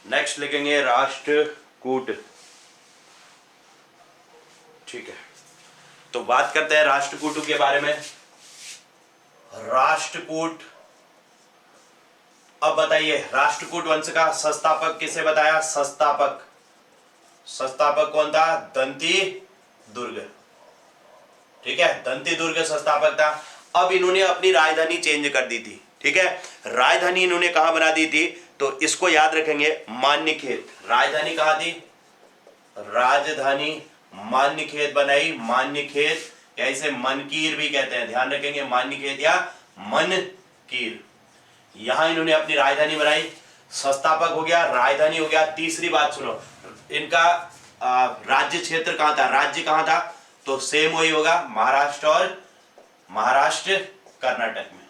Next लिखेंगे राष्ट्रकूट। ठीक है, तो बात करते हैं राष्ट्रकूटों के बारे में। राष्ट्रकूट, अब बताइए राष्ट्रकूट वंश का संस्थापक किसे बताया? संस्थापक कौन था? दंती दुर्ग। ठीक है, दंती दुर्ग संस्थापक था। अब इन्होंने अपनी राजधानी चेंज कर दी थी। ठीक है, राजधानी इन्होंने कहां बना दी थी? तो इसको याद रखेंगे, मान्यखेत। राजधानी कहां थी? राजधानी मान्यखेत बनाई। मान्यखेत या इसे मनकीर भी कहते हैं, ध्यान रखेंगे, मान्यखेत या मनकीर। यहां इन्होंने अपनी राजधानी बनाई। संस्थापक हो गया, राजधानी हो गया। तीसरी बात सुनो, इनका राज्य क्षेत्र कहां था? राज्य कहां था? तो सेम वही होगा, महाराष्ट्र कर्नाटक में।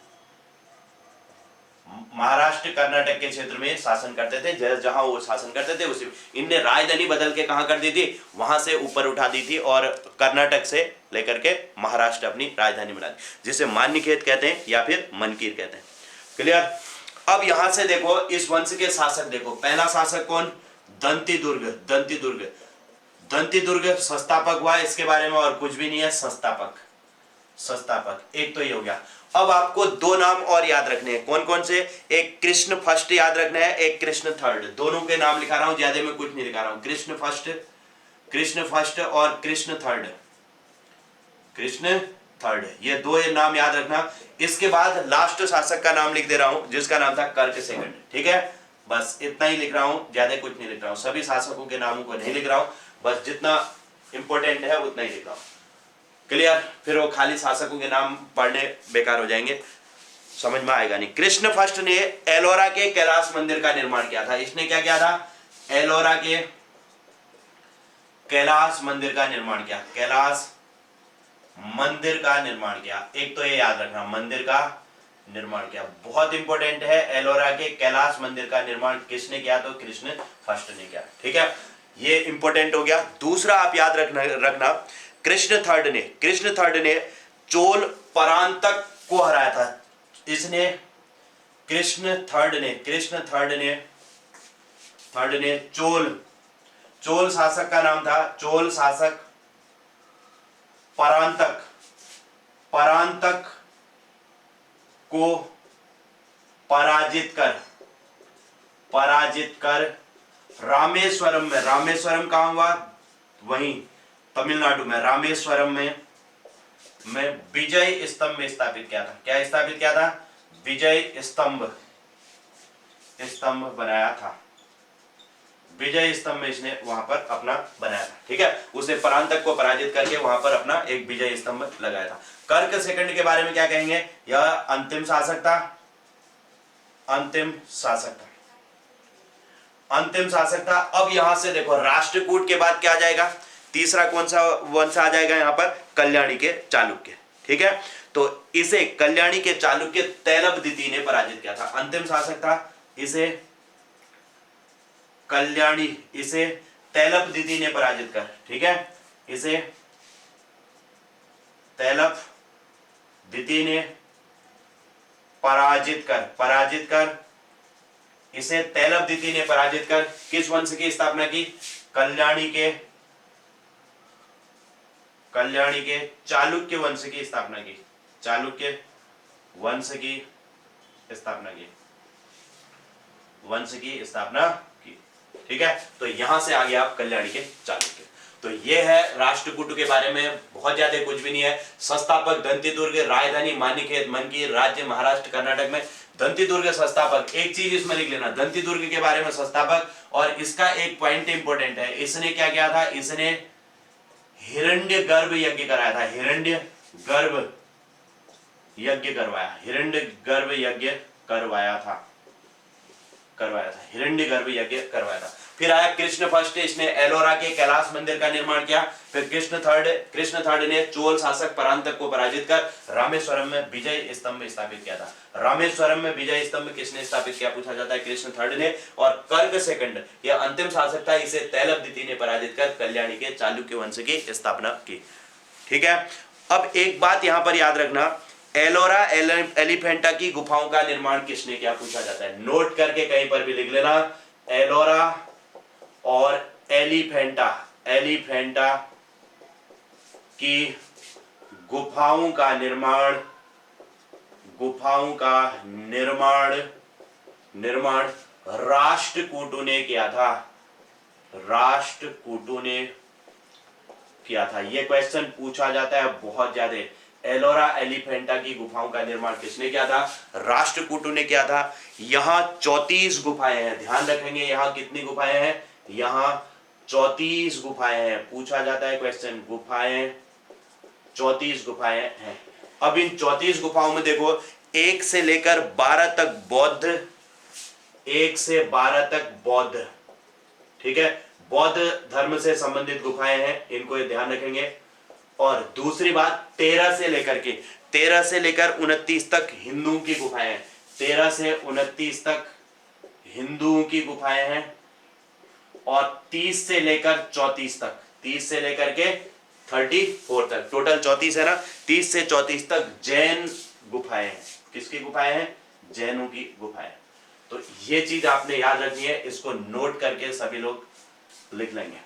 महाराष्ट्र कर्नाटक के क्षेत्र में शासन करते थे। जहां वो शासन करते थे उसी इनने राजधानी बदल के कहां कर दी थी? वहां से ऊपर उठा दी थी और कर्नाटक से लेकर के महाराष्ट्र अपनी राजधानी बना दी, जिसे मान्यखेत कहते हैं या फिर मनकीर कहते हैं। क्लियर? अब यहां से देखो इस वंश के शासक देखो। पहला शासक कौन? दंती दुर्ग। दंती दुर्ग, दंती दुर्ग संस्थापक हुआ। इसके बारे में और कुछ भी नहीं है, संस्थापक। एक तो ये हो गया। अब आपको दो नाम और याद रखने हैं। कौन कौन से? एक कृष्ण फर्स्ट याद रखना है, एक कृष्ण थर्ड। दोनों के नाम लिखा रहा हूं, ज्यादा में कुछ नहीं लिखा रहा हूं। कृष्ण फर्स्ट और कृष्ण थर्ड। ये दो नाम याद रखना। इसके बाद लास्ट शासक का नाम लिख दे रहा हूं, जिसका नाम था कर्क सेकंड। ठीक है, बस इतना ही लिख रहा हूं, ज्यादा कुछ नहीं लिख रहा हूं। सभी शासकों के नामों को नहीं लिख रहा हूं, बस जितना इंपॉर्टेंट है उतना ही लिख रहा हूं। क्लियर? फिर वो खाली शासकों के नाम पढ़ने बेकार हो जाएंगे, समझ में आएगा नहीं। कृष्ण फर्स्ट ने एलोरा के कैलाश मंदिर का निर्माण किया था। इसने क्या किया था? एलोरा के कैलाश मंदिर का निर्माण किया। कैलाश मंदिर का निर्माण किया। एक तो ये याद रखना, मंदिर का निर्माण किया, बहुत इंपॉर्टेंट है। एलोरा के कैलाश मंदिर का निर्माण किसने किया? तो कृष्ण फर्स्ट ने किया। ठीक है, ये इंपॉर्टेंट हो गया। दूसरा आप याद रखना कृष्ण थर्ड ने चोल परांतक को हराया था। इसने कृष्ण थर्ड ने चोल शासक का नाम था, चोल शासक परांतक को पराजित कर रामेश्वरम कहां हुआ? वहीं तमिलनाडु में, रामेश्वरम में विजय स्तंभ में स्थापित किया था। क्या स्थापित किया था? विजय स्तंभ बनाया था। विजय स्तंभ में इसने वहां पर अपना बनाया था। ठीक है, उसे परांतक को पराजित करके वहां पर अपना एक विजय स्तंभ लगाया था। कर्क सेकंड के बारे में क्या कहेंगे? यह अंतिम शासक था। अब यहां से देखो राष्ट्रकूट के बाद क्या आ जाएगा? तीसरा कौन सा वंश आ जाएगा यहां पर? कल्याणी के चालुक्य। ठीक है, तो इसे कल्याणी के चालुक्य तैलब द्वितीय ने पराजित किया था। अंतिम शासक था, इसे तैलब द्वितीय ने पराजित कर, ठीक है, इसे तैलब द्वितीय ने पराजित कर इसे तैलब द्वितीय ने पराजित कर किस वंश की स्थापना की? कल्याणी के चालुक्य वंश की स्थापना की। ठीक है, तो यहां से आ गया आप कल्याणी के चालुक्य। तो ये है राष्ट्रकूट के बारे में, बहुत ज्यादा कुछ भी नहीं है। संस्थापक दंती दुर्ग, राजधानी मान्यखेत, मनकीर, राज्य महाराष्ट्र कर्नाटक में। दंती दुर्ग संस्थापक, एक चीज इसमें लिख लेना, दंती दुर्ग के बारे में संस्थापक। और इसका एक पॉइंट इंपॉर्टेंट है, इसने क्या किया था? इसने हिरण्यगर्भ यज्ञ कराया था। हिरण्यगर्भ यज्ञ करवाया था। फिर आया कृष्ण फर्स्ट, इसने एलोरा के कैलाश मंदिर का निर्माण किया। फिर कृष्ण थर्ड ने चोल शासक परांतक को पराजित कर रामेश्वरम में विजय स्तंभ स्थापित किया था। रामेश्वरम में विजय स्तंभ किसने स्थापित किया पूछा जाता है? कृष्ण थर्ड ने। और कर्क सेकंड, यह अंतिम शासक था, इसे तैलब द्वितीय ने पराजित कर कल्याणी के चालुक्य वंश की स्थापना की। ठीक है, अब एक बात यहां पर याद रखना, एलोरा एलिफेंटा की गुफाओं का निर्माण किसने किया पूछा जाता है? नोट करके कहीं पर भी लिख लेना, एलोरा और एलिफेंटा की गुफाओं का निर्माण राष्ट्रकूटों ने किया था। ये क्वेश्चन पूछा जाता है बहुत ज्यादा। एलोरा एलिफेंटा की गुफाओं का निर्माण किसने किया था? राष्ट्रकूटों ने किया था। यहाँ 34 गुफाएं हैं, ध्यान रखेंगे। यहाँ कितनी गुफाएं हैं? यहाँ 34 गुफाएं हैं। पूछा जाता है क्वेश्चन, गुफाएं 34 गुफाएं हैं। अब इन 34 गुफाओं में देखो 1 से लेकर 12 तक बौद्ध, 1 से 12 तक बौद्ध, ठीक है, बौद्ध धर्म से संबंधित गुफाएं हैं, इनको ये ध्यान रखेंगे। और दूसरी बात 13 से लेकर 29 तक हिंदुओं की गुफाएं हैं। 13 से 29 तक हिंदुओं की गुफाएं हैं। और 30 से लेकर 34 तक, 30 से लेकर के 34 तक, टोटल 34 है ना, 30 से 34 तक जैन गुफाएं हैं। किसकी गुफाएं हैं? जैनों की गुफाएं। तो ये चीज आपने याद रखनी है, इसको नोट करके सभी लोग लिख लेंगे,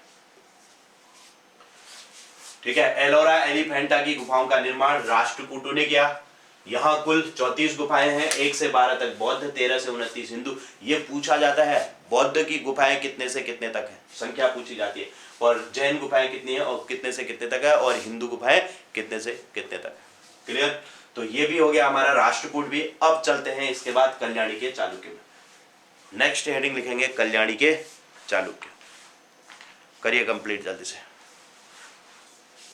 ठीक है। एलोरा एलिफेंटा की गुफाओं का निर्माण राष्ट्रकूटों ने किया। यहां कुल 34 गुफाएं हैं, 1 से 12 तक बौद्ध, 13 से 29 हिंदू। ये पूछा जाता है बौद्ध की गुफाएं कितने से कितने तक है, संख्या पूछी जाती है। और जैन गुफाएं कितनी है और कितने से कितने तक है, और हिंदू गुफाएं कितने से कितने तक है। क्लियर? तो ये भी हो गया हमारा राष्ट्रकूट भी। अब चलते हैं इसके बाद कल्याणी के चालुक्य में। नेक्स्ट हेडिंग लिखेंगे कल्याणी के चालुक्य। करिए कंप्लीट जल्दी से।